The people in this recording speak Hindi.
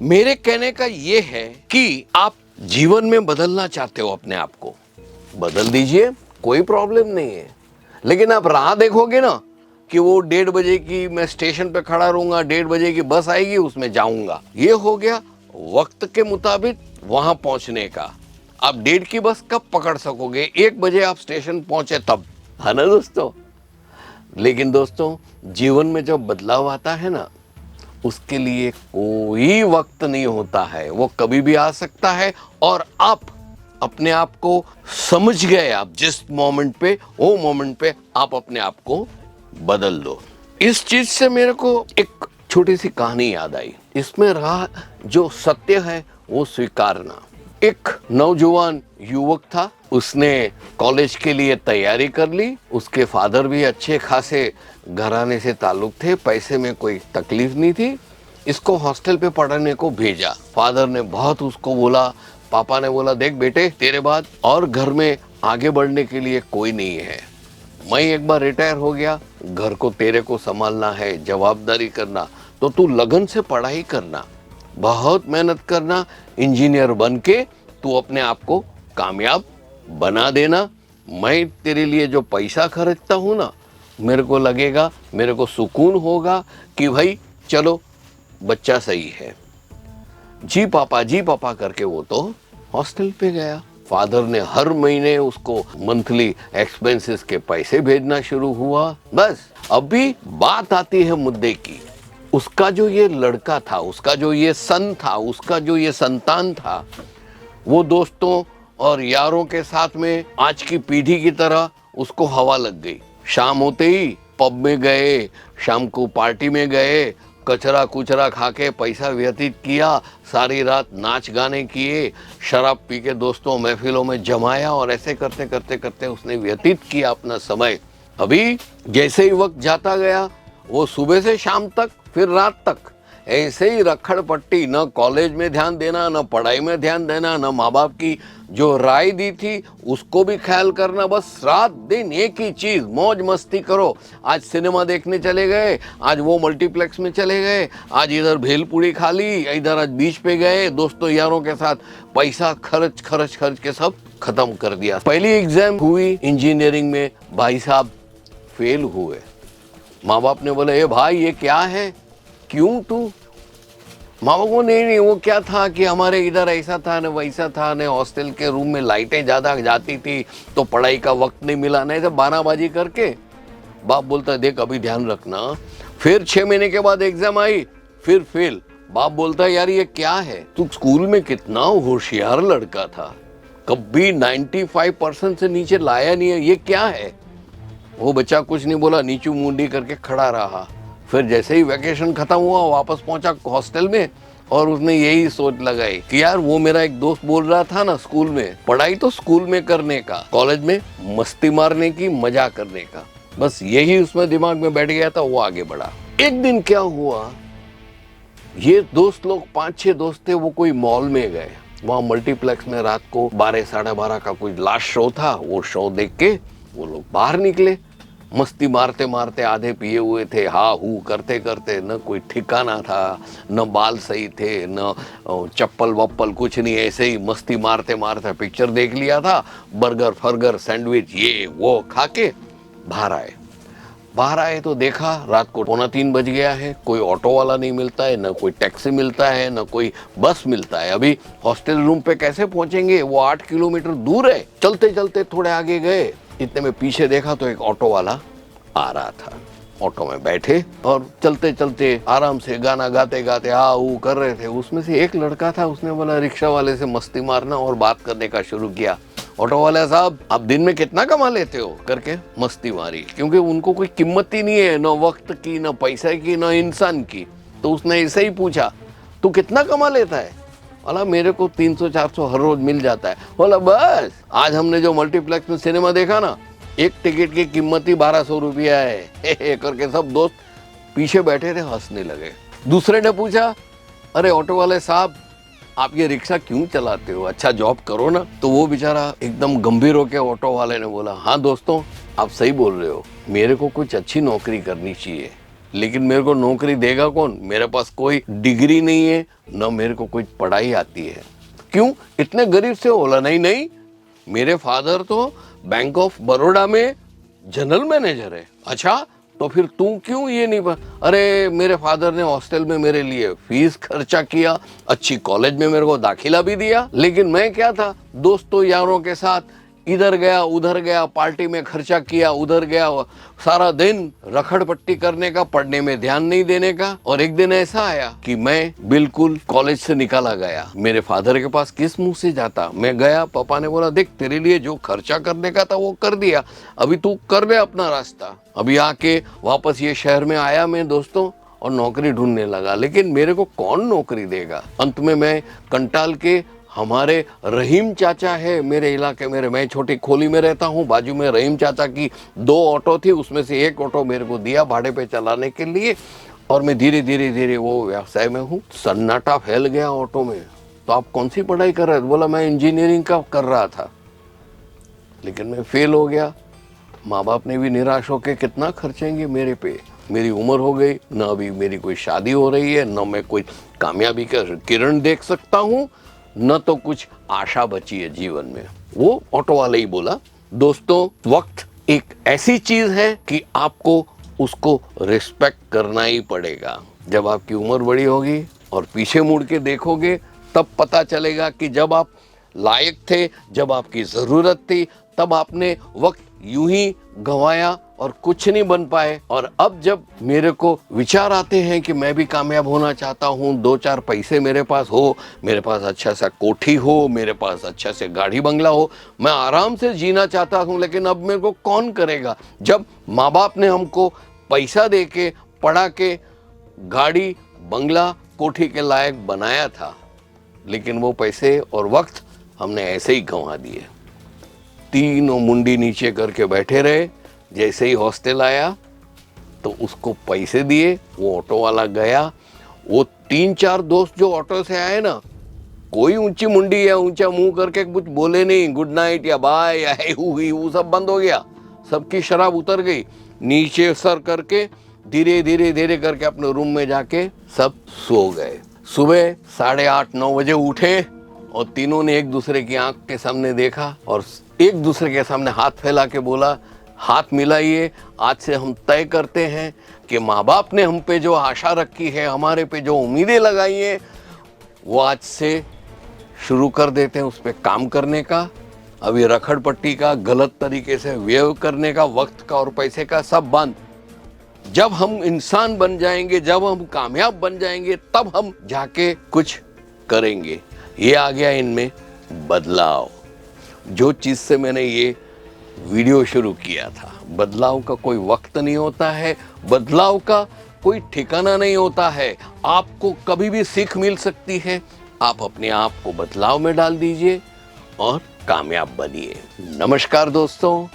मेरे कहने का ये है कि आप जीवन में बदलना चाहते हो अपने आप को, बदल दीजिए, कोई प्रॉब्लम नहीं है। लेकिन आप राह देखोगे ना कि वो 1:30 की मैं स्टेशन पे खड़ा रहूंगा, 1:30 की बस आएगी उसमें जाऊंगा, ये हो गया वक्त के मुताबिक वहां पहुंचने का। आप 1:30 की बस कब पकड़ सकोगे? 1 बजे आप स्टेशन पहुंचे तब, है ना दोस्तों। लेकिन दोस्तों, जीवन में जब बदलाव आता है ना, उसके लिए कोई वक्त नहीं होता है, वो कभी भी आ सकता है। और आप अपने आप को समझ गए, आप जिस मोमेंट पे, वो मोमेंट पे आप अपने आप को बदल दो। इस चीज से मेरे को एक छोटी सी कहानी याद आई। इसमें रहा जो सत्य है वो स्वीकारना। एक नौजवान युवक था, उसने कॉलेज के लिए तैयारी कर ली। उसके फादर भी अच्छे खासे घराने से ताल्लुक थे, पैसे में कोई तकलीफ नहीं थी। इसको हॉस्टल पे पढ़ने को भेजा। फादर ने बहुत उसको बोला, पापा ने बोला देख बेटे, तेरे बाद और घर में आगे बढ़ने के लिए कोई नहीं है। मैं एक बार रिटायर हो गया, घर को तेरे को संभालना है, जवाबदारी करना, तो तू लगन से पढ़ाई करना, बहुत मेहनत करना, इंजीनियर बन के तू अपने आप को कामयाब बना देना। मैं तेरे लिए जो पैसा खर्चता हूँ ना, मेरे को लगेगा, मेरे को सुकून होगा कि भाई चलो बच्चा सही है। जी पापा करके वो तो हॉस्टल पे गया। फादर ने हर महीने उसको मंथली एक्सपेंसेस के पैसे भेजना शुरू हुआ। बस अभी बात आती है मुद्दे की। उसका जो ये लड़का था, उसका जो ये सन था, उसका जो ये संतान था, वो दोस्तों और यारों के साथ में आज की पीढ़ी की तरह उसको हवा लग गई। शाम होते ही पब में गए, शाम को पार्टी में गए, कचरा कुचरा खा के पैसा व्यतीत किया, सारी रात नाच गाने किए, शराब पी के दोस्तों महफिलों में जमाया, और ऐसे करते करते करते उसने व्यतीत किया अपना समय। अभी जैसे ही वक्त जाता गया, वो सुबह से शाम तक, फिर रात तक ऐसे ही रखड़ पट्टी, न कॉलेज में ध्यान देना, न पढ़ाई में ध्यान देना, न माँ बाप की जो राय दी थी उसको भी ख्याल करना। बस रात दिन एक ही चीज, मौज मस्ती करो। आज सिनेमा देखने चले गए, आज वो मल्टीप्लेक्स में चले गए, आज इधर भेलपूरी खा ली, इधर आज बीच पे गए, दोस्तों यारों के साथ पैसा खर्च खर्च खर्च के सब खत्म कर दिया। पहली एग्जाम हुई इंजीनियरिंग में, भाई साहब फेल हुए। माँ बाप ने बोला, ए भाई ये क्या है, क्यों तू? माँ बाप को नहीं, वो क्या था कि हमारे इधर ऐसा था न वैसा था न, हॉस्टल के रूम में लाइटें ज्यादा जाती थी तो पढ़ाई का वक्त नहीं मिला, नहीं तो बहानाबाजी करके। बाप बोलता देख अभी ध्यान रखना। फिर 6 महीने के बाद एग्जाम आई, फिर फेल। बाप बोलता यार ये क्या है, तू स्कूल में कितना होशियार लड़का था, कभी 95% से नीचे लाया नहीं है, ये क्या है? वो बच्चा कुछ नहीं बोला, नीचू मुंडी करके खड़ा रहा। फिर जैसे ही वैकेशन खत्म हुआ, वापस पहुंचा हॉस्टल में, और उसने यही सोच लगाई कि यार वो मेरा एक दोस्त बोल रहा था ना स्कूल में, पढ़ाई तो स्कूल में करने का, कॉलेज में मस्ती मारने की, मजा करने का, बस यही उसमें दिमाग में बैठ गया था। वो आगे बढ़ा। एक दिन क्या हुआ, ये दोस्त लोग 5-6 दोस्त थे, वो कोई मॉल में गए। वहां मल्टीप्लेक्स में रात को 12-12:30 का कोई लास्ट शो था। वो शो देख के वो लोग बाहर निकले, मस्ती मारते मारते, आधे पिए हुए थे, हा हू करते करते, न कोई ठिकाना था, न बाल सही थे, न चप्पल वप्पल कुछ नहीं, ऐसे ही मस्ती मारते मारते पिक्चर देख लिया था। बर्गर फर्गर सैंडविच ये वो खा के बाहर आए तो देखा रात को 2:45 बज गया है। कोई ऑटो वाला नहीं मिलता है, न कोई टैक्सी मिलता है, न कोई बस मिलता है। अभी हॉस्टल रूम पे कैसे पहुंचेंगे, वो 8 किलोमीटर दूर है। चलते चलते थोड़े आगे गए, इतने में पीछे देखा तो एक ऑटो वाला आ रहा था। ऑटो में बैठे और चलते चलते आराम से गाना गाते गाते आ ऊ कर रहे थे। उसमें से एक लड़का था, उसने बोला रिक्शा वाले से मस्ती मारना और बात करने का शुरू किया। ऑटो वाले साहब आप दिन में कितना कमा लेते हो करके मस्ती मारी, क्योंकि उनको कोई कीमत ही नहीं है, न वक्त की, न पैसे की, न इंसान की। तो उसने ऐसे ही पूछा तू कितना कमा लेता है? बोला मेरे को 300-400 हर रोज मिल जाता है। बोला बस आज हमने जो मल्टीप्लेक्स में सिनेमा देखा ना, एक टिकट की कीमत ही 1200 रुपया है करके सब दोस्त पीछे बैठे थे, हंसने लगे। दूसरे ने पूछा अरे ऑटो वाले साहब आप ये रिक्शा क्यों चलाते हो, अच्छा जॉब करो ना। तो वो बेचारा एकदम गंभीर होकर ऑटो वाले ने बोला हाँ दोस्तों आप सही बोल रहे हो, मेरे को कुछ अच्छी नौकरी करनी चाहिए, लेकिन मेरे को नौकरी देगा कौन? मेरे पास कोई डिग्री नहीं है, न मेरे को कोई पढ़ाई आती है। क्यों इतने गरीब से? बोला नहीं नहीं, मेरे फादर तो बैंक ऑफ बड़ौदा में जनरल मैनेजर है। अच्छा, तो फिर तू क्यों ये नहीं अरे मेरे फादर ने हॉस्टल में मेरे लिए फीस खर्चा किया, अच्छी कॉलेज में मेरे को दाखिला भी दिया, लेकिन मैं क्या था, दोस्तों यारों के साथ इधर गया उधर गया, पार्टी में खर्चा किया, उधर गया, सारा दिन रखड़ पट्टी करने का, पढ़ने में ध्यान नहीं देने का। और एक दिन ऐसा आया कि मैं बिल्कुल कॉलेज से निकाला गया। मेरे फादर के पास किस मुंह से जाता? मैं गया, पापा ने बोला देख तेरे लिए जो खर्चा करने का था वो कर दिया, अभी तू कर ले अपना रास्ता। अभी आके वापस ये शहर में आया मैं दोस्तों, और नौकरी ढूंढने लगा, लेकिन मेरे को कौन नौकरी देगा? अंत में मैं कंटाल के, हमारे रहीम चाचा है मेरे इलाके में, मैं छोटी खोली में रहता हूँ, बाजू में रहीम चाचा की 2 ऑटो थी, उसमें से एक ऑटो मेरे को दिया भाड़े पे चलाने के लिए, और मैं धीरे धीरे धीरे वो व्यवसाय में हूँ। सन्नाटा फैल गया ऑटो में। तो आप कौन सी पढ़ाई कर रहे थे? बोला मैं इंजीनियरिंग का कर रहा था, लेकिन मैं फेल हो गया। माँ बाप ने भी निराश होकर कितना खर्चेंगे मेरे पे, मेरी उम्र हो गई, न अभी मेरी कोई शादी हो रही है, न मैं कोई कामयाबी का किरण देख सकता हूँ, न तो कुछ आशा बची है जीवन में। वो ऑटो वाले ही बोला दोस्तों, वक्त एक ऐसी चीज है कि आपको उसको रिस्पेक्ट करना ही पड़ेगा। जब आपकी उम्र बड़ी होगी और पीछे मुड़ के देखोगे, तब पता चलेगा कि जब आप लायक थे, जब आपकी जरूरत थी, तब आपने वक्त यूं ही गंवाया और कुछ नहीं बन पाए। और अब जब मेरे को विचार आते हैं कि मैं भी कामयाब होना चाहता हूँ, 2-4 पैसे मेरे पास हो, मेरे पास अच्छा सा कोठी हो, मेरे पास अच्छा से गाड़ी बंगला हो, मैं आराम से जीना चाहता हूँ, लेकिन अब मेरे को कौन करेगा? जब माँ बाप ने हमको पैसा दे के पढ़ा के गाड़ी बंगला कोठी के लायक बनाया था, लेकिन वो पैसे और वक्त हमने ऐसे ही गंवा दिए। तीनों मुंडी नीचे करके बैठे रहे। जैसे ही हॉस्टल आया तो उसको पैसे दिए, वो ऑटो वाला गया। वो 3-4 दोस्त जो ऑटो से आए ना, कोई ऊंची मुंडी या ऊंचा मुंह करके कुछ बोले नहीं, गुड नाइट या बाय या वो सब बंद हो गया। सबकी शराब उतर गई, नीचे सर करके धीरे धीरे धीरे करके अपने रूम में जाके सब सो गए। सुबह 8:30-9 बजे उठे और तीनों ने एक दूसरे की आंख के सामने देखा और एक दूसरे के सामने हाथ फैला के बोला, हाथ मिलाइए, आज से हम तय करते हैं कि माँ बाप ने हम पे जो आशा रखी है, हमारे पे जो उम्मीदें लगाई हैं, वो आज से शुरू कर देते हैं उस पर काम करने का। अभी रखड़ पट्टी का, गलत तरीके से व्यय करने का, वक्त का और पैसे का सब बंद। जब हम इंसान बन जाएंगे, जब हम कामयाब बन जाएंगे, तब हम जाके कुछ करेंगे। ये आ गया इनमें बदलाव। जो चीज से मैंने ये वीडियो शुरू किया था, बदलाव का कोई वक्त नहीं होता है, बदलाव का कोई ठिकाना नहीं होता है। आपको कभी भी सीख मिल सकती है। आप अपने आप को बदलाव में डाल दीजिए और कामयाब बनिए। नमस्कार दोस्तों।